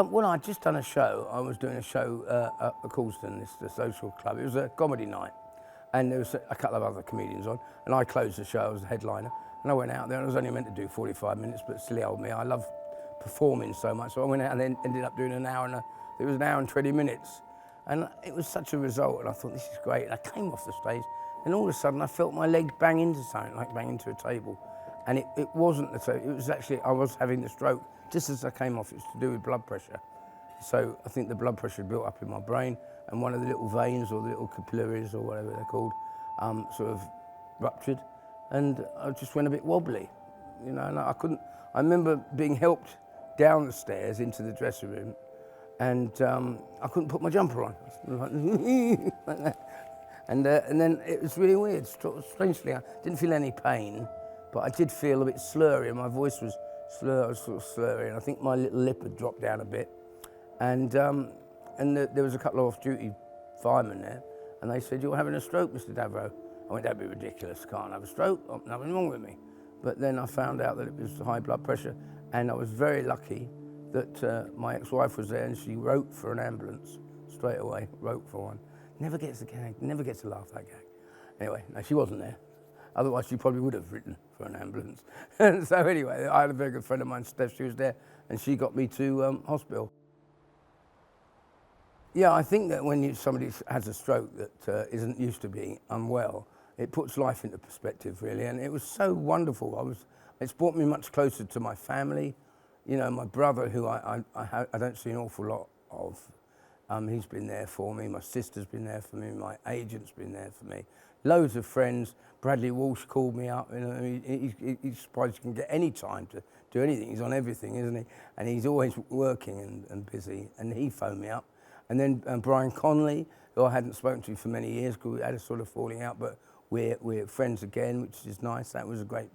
Well, I'd just done a show. I was doing a show at the Coulsdon, the social club. It was a comedy night, and there was a couple of other comedians on, and I closed the show. I was the headliner, and I went out there, and I was only meant to do 45 minutes, but silly old me, I love performing so much, so I went out and then ended up doing an hour, it was an hour and 20 minutes, and it was such a result, and I thought, this is great, and I came off the stage, and all of a sudden I felt my leg bang into something, like bang into a table, and it wasn't the table, it was actually, I was having the stroke just as I came off. It's to do with blood pressure. So I think the blood pressure built up in my brain, and one of the little veins or the little capillaries or whatever they're called sort of ruptured, and I just went a bit wobbly, you know, and I remember being helped down the stairs into the dressing room, and I couldn't put my jumper on. Like that. And then it was really weird. Strangely, I didn't feel any pain, but I did feel a bit slurry, and my voice was I was sort of slurry, and I think my little lip had dropped down a bit. And there was a couple of off-duty firemen there, and they said, "You're having a stroke, Mr. Davro." I went, "That'd be ridiculous. Can't have a stroke. Nothing wrong with me." But then I found out that it was high blood pressure, and I was very lucky that my ex-wife was there, and she wrote for an ambulance straight away. Wrote for one. Never gets a gag. Never gets a laugh, that gag. Anyway, no, she wasn't there. Otherwise, she probably would have written for an ambulance. And so anyway, I had a very good friend of mine, Steph. She was there, and she got me to hospital. Yeah, I think that when somebody has a stroke that isn't used to being unwell, it puts life into perspective, really, and it was so wonderful. It's brought me much closer to my family. You know, my brother, who I don't see an awful lot of, he's been there for me. My sister's been there for me. My agent's been there for me. Loads of friends. Bradley Walsh called me up. You know, he's surprised he can get any time to do anything. He's on everything, isn't he? And he's always working and busy. And he phoned me up. And then Brian Conley, who I hadn't spoken to for many years, because we had a sort of falling out, but we're friends again, which is nice. That was a great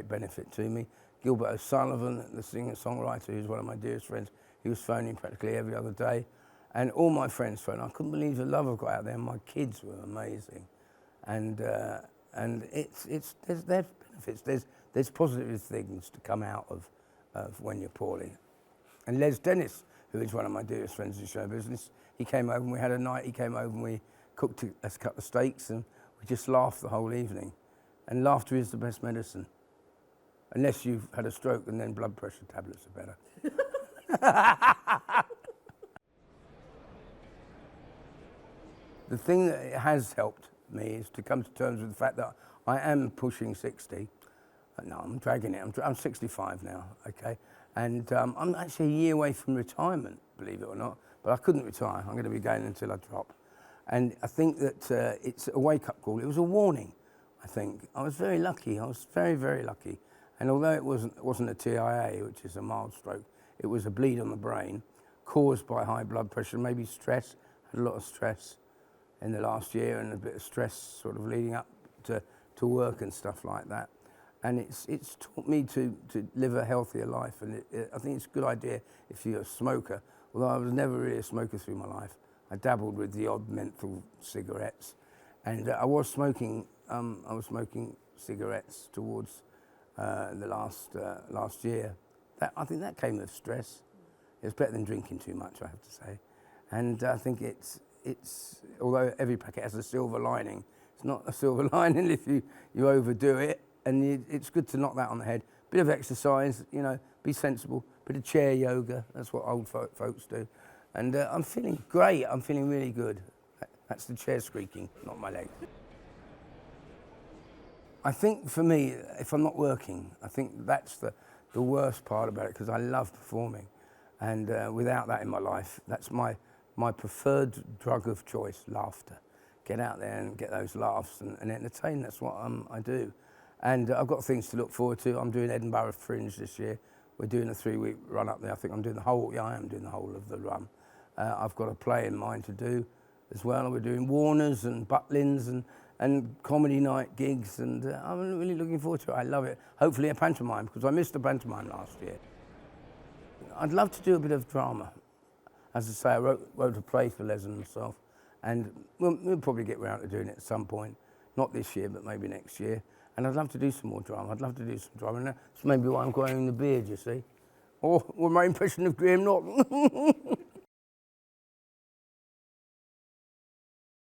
benefit to me. Gilbert O'Sullivan, the singer-songwriter, who's one of my dearest friends, he was phoning practically every other day. And all my friends phoned. I couldn't believe the love I've got out there. My kids were amazing. And there's benefits. There's positive things to come out of when you're poorly. And Les Dennis, who is one of my dearest friends in show business, he came over and we had a night. He came over and we cooked us a couple of steaks, and we just laughed the whole evening. And laughter is the best medicine. Unless you've had a stroke, and then blood pressure tablets are better. The thing that has helped me is to come to terms with the fact that I am pushing 60. No, I'm dragging it. I'm 65 now, okay? And I'm actually a year away from retirement, believe it or not, but I couldn't retire. I'm going to be going until I drop. And I think that it's a wake-up call. It was a warning, I think. I was very lucky. I was very, very lucky. And although it wasn't a TIA, which is a mild stroke, it was a bleed on the brain caused by high blood pressure, maybe stress. Had a lot of stress in the last year, and a bit of stress sort of leading up to work and stuff like that. And it's taught me to live a healthier life, and I think it's a good idea if you're a smoker, although I was never really a smoker through my life. I dabbled with the odd menthol cigarettes, and I was smoking cigarettes towards the last year. I think that came with stress. It was better than drinking too much, I have to say. And I think it's although every packet has a silver lining, it's not a silver lining if you overdo it. And it's good to knock that on the head. Bit of exercise, you know, be sensible. Bit of chair yoga, that's what old folks do. And I'm feeling great, I'm feeling really good. That's the chair squeaking, not my leg. I think for me, if I'm not working, I think that's the worst part about it, because I love performing. And without that in my life, that's my preferred drug of choice, laughter. Get out there and get those laughs and entertain, that's what I do. And I've got things to look forward to. I'm doing Edinburgh Fringe this year. We're doing a 3-week run up there. I think I'm doing the whole, I am doing the whole of the run. I've got a play in mind to do as well. We're doing Warners and Butlins and comedy night gigs, and I'm really looking forward to it. I love it. Hopefully a pantomime, because I missed the pantomime last year. I'd love to do a bit of drama. As I say, I wrote a play for Les and myself, and we'll probably get round to doing it at some point. Not this year, but maybe next year. And I'd love to do some more drama. I'd love to do some drama. And that's maybe why I'm growing the beard, you see. Or my impression of Graham Norton.